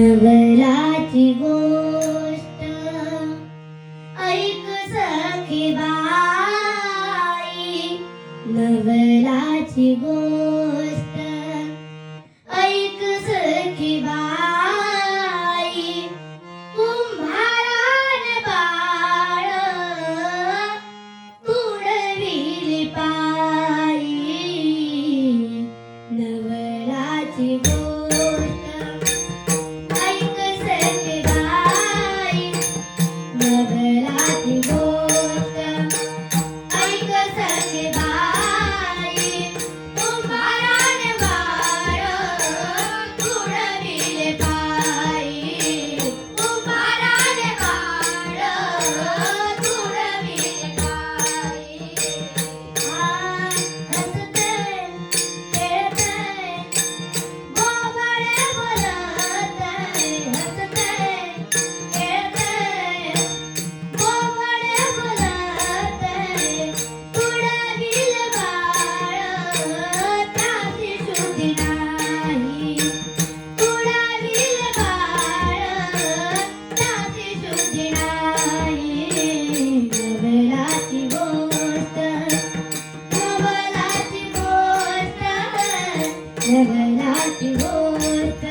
नवलाची गोष्ट ऐक सखी बाई, नवलाची गोष्ट ऐक सखी बाई. कुंभारान बाळ तुडविली पायी, नवलाची गोष्ट ऐक सखी बाई, नवलाची गोष्ट ऐक सखी बाई. कुंभारान बाळ तुडविले पायी, कुंभारान बाळ तुडविले पायी. हसते खेळते गोवळे बोलते, हसते खेळते गोवळे बोलते. तुडविले बाळ त्याची शुद्धी नाही, तुडविले बाळ त्याची शुद्धी नाही. नवलाची गोष्ट, नवलाची गोष्ट, नवलाची गोष्ट